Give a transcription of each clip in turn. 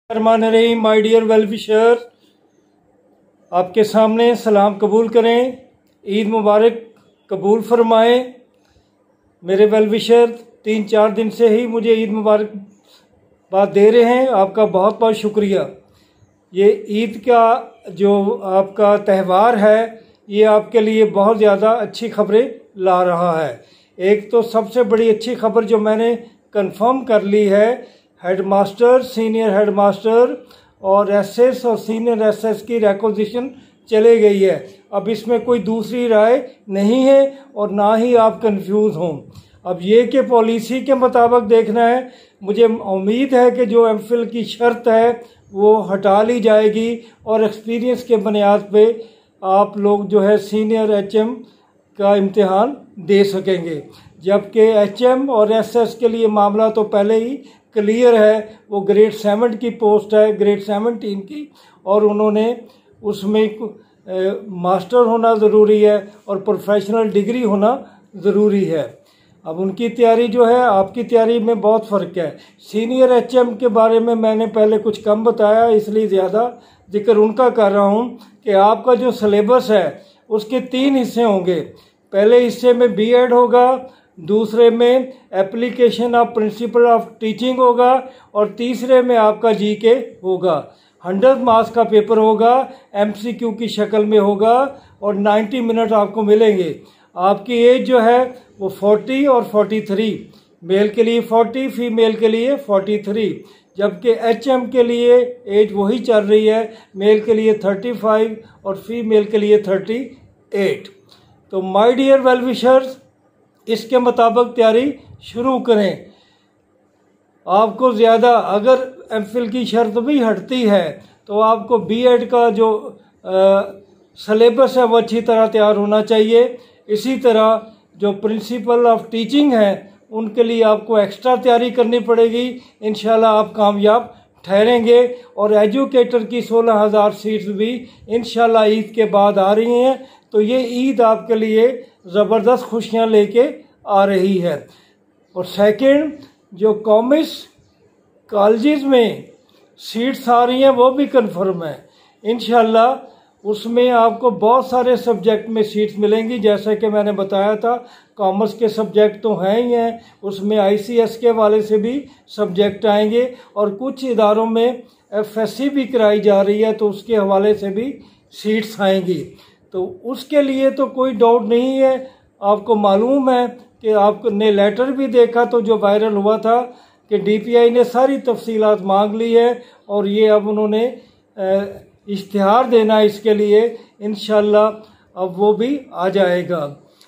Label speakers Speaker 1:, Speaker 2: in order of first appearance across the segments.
Speaker 1: Rahim my dear well wisher, आपके सामने सलाम कबूल करें। ईद मुबारक कबूल फरमाएं। मेरे वेल विशर 3-4 दिन से ही मुझे ईद मुबारक बात दे रहे हैं। आपका बहुत बहुत शुक्रिया। ये ईद का जो आपका त्यौहार है ये आपके लिए बहुत ज़्यादा अच्छी खबरें ला रहा है। एक तो सबसे बड़ी अच्छी खबर जो मैंने कंफर्म कर ली है, हेडमास्टर, सीनियर हेडमास्टर और एसएस और सीनियर एसएस की रिक्वेजिशन चले गई है। अब इसमें कोई दूसरी राय नहीं है और ना ही आप कंफ्यूज हों। अब ये कि पॉलिसी के मुताबिक देखना है। मुझे उम्मीद है कि जो एमफिल की शर्त है वो हटा ली जाएगी और एक्सपीरियंस के बुनियाद पे आप लोग जो है सीनियर एचएम का इम्तिहान दे सकेंगे, जबकि एचएम और एसएस के लिए मामला तो पहले ही क्लियर है। वो ग्रेड 7 की पोस्ट है, ग्रेड 17 की, और उन्होंने उसमें मास्टर होना ज़रूरी है और प्रोफेशनल डिग्री होना ज़रूरी है। अब उनकी तैयारी जो है आपकी तैयारी में बहुत फ़र्क है। सीनियर एचएम के बारे में मैंने पहले कुछ कम बताया, इसलिए ज़्यादा जिक्र उनका कर रहा हूँ कि आपका जो सिलेबस है उसके 3 हिस्से होंगे। पहले हिस्से में बीएड होगा, दूसरे में application of principle of teaching होगा और तीसरे में आपका जीके होगा। 100 मार्क्स का पेपर होगा, एमसीक्यू की शक्ल में होगा और 90 मिनट आपको मिलेंगे। आपकी एज जो है वो 40 और 43, मेल के लिए 40, फीमेल के लिए 43, जबकि एचएम के लिए एज वही चल रही है, मेल के लिए 35 और फीमेल के लिए 38। तो माय डियर वेल विशर्स, इसके मुताबिक तैयारी शुरू करें। आपको ज़्यादा अगर एमफिल की शर्त भी हटती है तो आपको बीएड का जो सिलेबस है वो अच्छी तरह तैयार होना चाहिए। इसी तरह जो प्रिंसिपल ऑफ टीचिंग है उनके लिए आपको एक्स्ट्रा तैयारी करनी पड़ेगी। इंशाल्लाह आप कामयाब ठहरेंगे। और एजुकेटर की 16,000 सीट्स भी इंशाल्लाह ईद के बाद आ रही हैं। तो ये ईद आपके लिए ज़बरदस्त खुशियाँ लेके आ रही है। और सेकंड, जो कॉमर्स कॉलेजेस में सीट्स आ रही हैं वो भी कंफर्म है। इंशाल्लाह उसमें आपको बहुत सारे सब्जेक्ट में सीट्स मिलेंगी। जैसे कि मैंने बताया था, कॉमर्स के सब्जेक्ट तो हैं ही हैं, उसमें आईसीएस के वाले से भी सब्जेक्ट आएंगे और कुछ इदारों में एफएससी भी कराई जा रही है तो उसके हवाले से भी सीट्स आएंगी। तो उसके लिए तो कोई डाउट नहीं है। आपको मालूम है कि आपने लेटर भी देखा तो जो वायरल हुआ था कि डीपीआई ने सारी तफसीलात मांग ली है और ये अब उन्होंने इश्तिहार देना है इसके लिए। इंशाल्लाह अब वो भी आ जाएगा।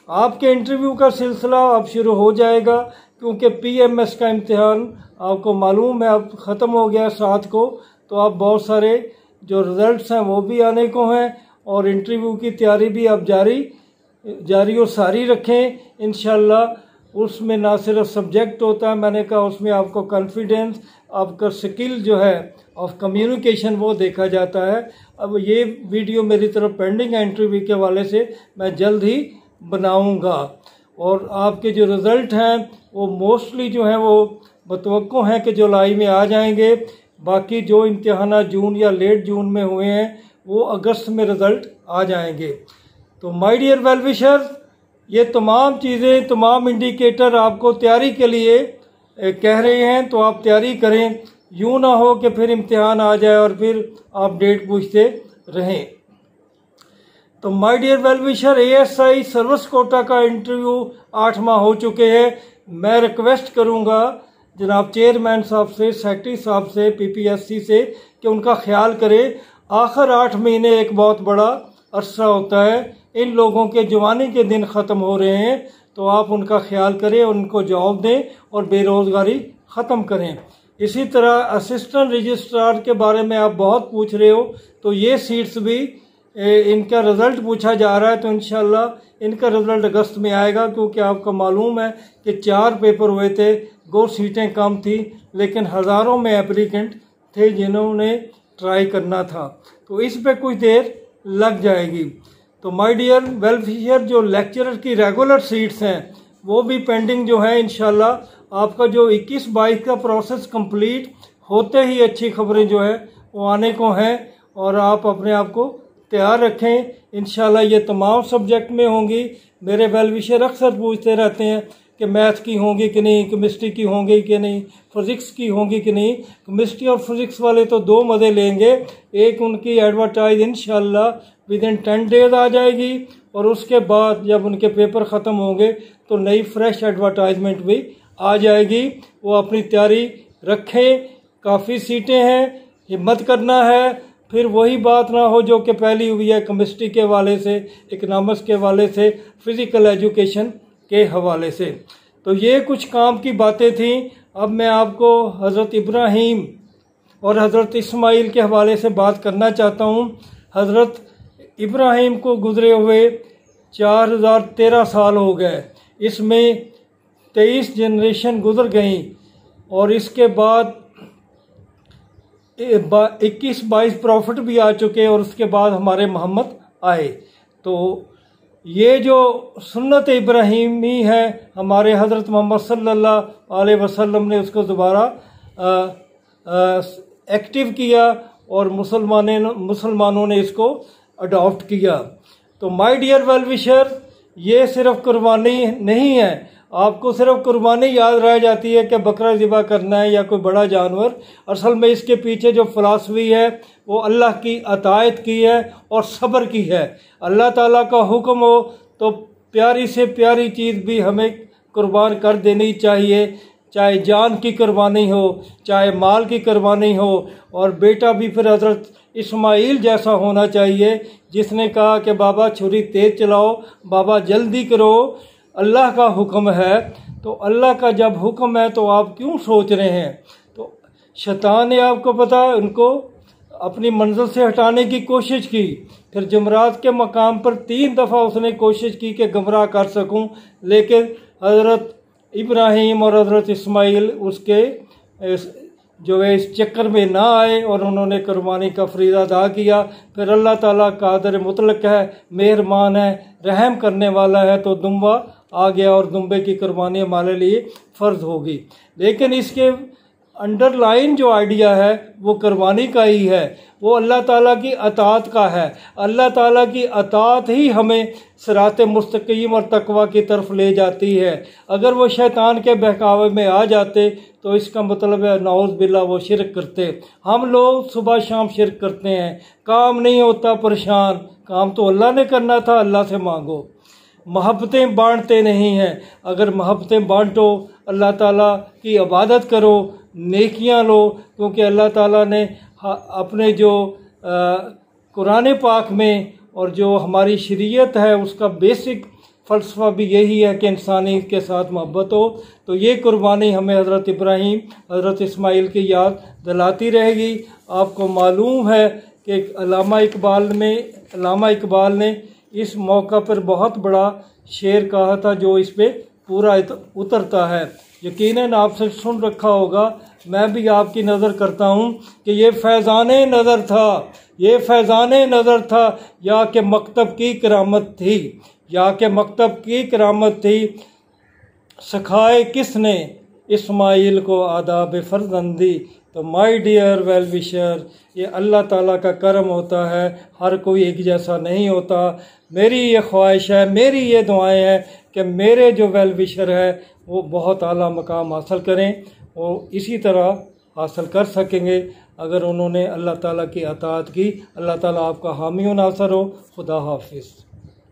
Speaker 1: आपके इंटरव्यू का सिलसिला अब शुरू हो जाएगा क्योंकि पीएमएस का इम्तिहान आपको मालूम है अब ख़त्म हो गया 7 को। तो अब बहुत सारे जो रिज़ल्ट्स हैं वो भी आने को हैं और इंटरव्यू की तैयारी भी अब जारी और सारी रखें। इंशाल्लाह उसमें ना सिर्फ सब्जेक्ट होता है, मैंने कहा उसमें आपको कॉन्फिडेंस, आपका स्किल जो है ऑफ कम्युनिकेशन वो देखा जाता है। अब ये वीडियो मेरी तरफ पेंडिंग है इंटरव्यू के वाले से, मैं जल्द ही बनाऊंगा। और आपके जो रिज़ल्ट हैं वो मोस्टली जो हैं वो मतवक्को हैं कि जुलाई में आ जाएंगे। बाकी जो इम्तिहान जून या लेट जून में हुए हैं वो अगस्त में रिज़ल्ट आ जाएंगे। तो माय डियर वेल विशर्स, ये तमाम चीज़ें, तमाम इंडिकेटर आपको तैयारी के लिए कह रहे हैं। तो आप तैयारी करें, यूँ ना हो कि फिर इम्तिहान आ जाए और फिर आप डेट पूछते रहें। तो my dear well wisher, ASI service Kota का इंटरव्यू 8 माह हो चुके हैं। मैं रिक्वेस्ट करूंगा जनाब चेयरमैन साहब से, सेक्रेटरी साहब से, पीपीएससी से कि उनका ख्याल करें। आखिर 8 महीने एक बहुत बड़ा अरसा होता है। इन लोगों के जवानी के दिन ख़त्म हो रहे हैं तो आप उनका ख्याल करें, उनको जॉब दें और बेरोज़गारी ख़त्म करें। इसी तरह असिस्टेंट रजिस्ट्रार के बारे में आप बहुत पूछ रहे हो तो ये सीट्स भी इनका रिज़ल्ट पूछा जा रहा है। तो इंशाल्लाह इनका रिज़ल्ट अगस्त में आएगा क्योंकि आपको मालूम है कि 4 पेपर हुए थे, 2 सीटें कम थी, लेकिन हज़ारों में एप्लीकेंट थे जिन्होंने ट्राई करना था। तो इस पर कुछ देर लग जाएगी। तो माय डियर वेल विशर, जो लेक्चरर की रेगुलर सीट्स हैं वो भी पेंडिंग जो है। इंशाल्लाह आपका जो 21-22 का प्रोसेस कंप्लीट होते ही अच्छी खबरें जो है वो आने को हैं, और आप अपने आप को तैयार रखें। इंशाल्लाह ये तमाम सब्जेक्ट में होंगी। मेरे वेल विशर अक्सर पूछते रहते हैं कि मैथ की होंगी कि नहीं, केमिस्ट्री की होंगी कि नहीं, फिज़िक्स की होंगी कि नहीं। केमिस्ट्री और फिज़िक्स वाले तो दो मज़े लेंगे। एक उनकी एडवर्टाइज इंशाल्लाह विद इन 10 डेज आ जाएगी, और उसके बाद जब उनके पेपर ख़त्म होंगे तो नई फ्रेश एडवर्टाइजमेंट भी आ जाएगी। वो अपनी तैयारी रखें, काफ़ी सीटें हैं, हिम्मत करना है। फिर वही बात ना हो जो कि पहली हुई है केमिस्ट्री के हवाले से, इकनॉमिक्स के हवाले से, फ़िज़िकल एजुकेशन के हवाले से। तो ये कुछ काम की बातें थी। अब मैं आपको हज़रत इब्राहीम और हज़रत इस्माइल के हवाले से बात करना चाहता हूँ। हज़रत इब्राहीम को गुज़रे हुए 4013 साल हो गए, इसमें 23 जनरेशन गुज़र गई, और इसके बाद 21-22 प्रॉफिट भी आ चुके, और उसके बाद हमारे मोहम्मद आए। तो ये जो सुन्नत इब्राहीमी है, हमारे हज़रत मोहम्मद सल्लल्लाहु अलैहि वसल्लम ने उसको दोबारा एक्टिव किया, और मुसलमानों ने इसको अडॉप्ट किया। तो माय डियर वेल विशर, ये सिर्फ कुर्बानी नहीं है। आपको सिर्फ कुर्बानी याद रह जाती है कि बकरा ज़िबा करना है या कोई बड़ा जानवर। असल में इसके पीछे जो फ़िलासफ़ी है वो अल्लाह की अतायत की है और सब्र की है। अल्लाह ताला का हुक्म हो तो प्यारी से प्यारी चीज़ भी हमें कुर्बान कर देनी चाहिए, चाहे जान की कुर्बानी हो, चाहे माल की कुर्बानी हो। और बेटा भी फिर हज़रत इस्माइल जैसा होना चाहिए, जिसने कहा कि बाबा छुरी तेज़ चलाओ, बाबा जल्दी करो, अल्लाह का हुक्म है। तो अल्लाह का जब हुक्म है तो आप क्यों सोच रहे हैं। तो शैतान ने, आपको पता है, उनको अपनी मंजिल से हटाने की कोशिश की। फिर जुमरात के मकाम पर 3 दफ़ा उसने कोशिश की कि गुमराह कर सकूं, लेकिन हज़रत इब्राहीम और हज़रत इस्माइल उसके जो है इस चक्कर में ना आए, और उन्होंने कुर्बानी का फरीज़ा अदा किया। फिर अल्लाह ताला कादिर मुतलक है, मेहरबान है, रहम करने वाला है, तो दुम्बा आ गया, और दुम्बे की कुर्बानी हमारे लिए फ़र्ज होगी। लेकिन इसके अंडरलाइन जो आइडिया है वो कुर्बानी का ही है, वो अल्लाह ताला की अताअत का है। अल्लाह ताला की अताअत ही हमें सिरात मुस्तकीम और तकवा की तरफ ले जाती है। अगर वो शैतान के बहकावे में आ जाते तो इसका मतलब है नौज़ बिल्ला वो शिरक करते। हम लोग सुबह शाम शिरक करते हैं, काम नहीं होता, परेशान। काम तो अल्लाह ने करना था, अल्लाह से मांगो। मोहब्बतें बांटते नहीं हैं, अगर मोहब्बतें बांटो, अल्लाह ताला की इबादत करो, नेकियां लो, क्योंकि अल्लाह ताला ने अपने जो कुरान पाक में और जो हमारी शरीयत है उसका बेसिक फ़लसफ़ा भी यही है कि इंसानियत के साथ मोहब्बत हो। तो ये कुर्बानी हमें हज़रत इब्राहीम, हज़रत इस्माइल की याद दिलाती रहेगी। आपको मालूम है कि अल्लामा इकबाल ने इस मौका पर बहुत बड़ा शेर कहा था जो इस पे पूरा उतरता है। यकीनन आपसे सुन रखा होगा, मैं भी आपकी नज़र करता हूँ कि ये फैज़ाने नज़र था, ये फैज़ाने नज़र था, या के मकतब की करामत थी, या के मकतब की करामत थी। सिखाए किसने इस्माइल को आदाब फ़र्जंदी। तो माय डियर वेल विशर, ये अल्लाह ताला का करम होता है, हर कोई एक जैसा नहीं होता। मेरी ये ख्वाहिश है, मेरी ये दुआएं हैं कि मेरे जो वेल विशर है वो बहुत आला मकाम हासिल करें, और इसी तरह हासिल कर सकेंगे अगर उन्होंने अल्लाह ताला की अताअत की। अल्लाह ताला आपका हामी व नासर हो। खुदा हाफिज़।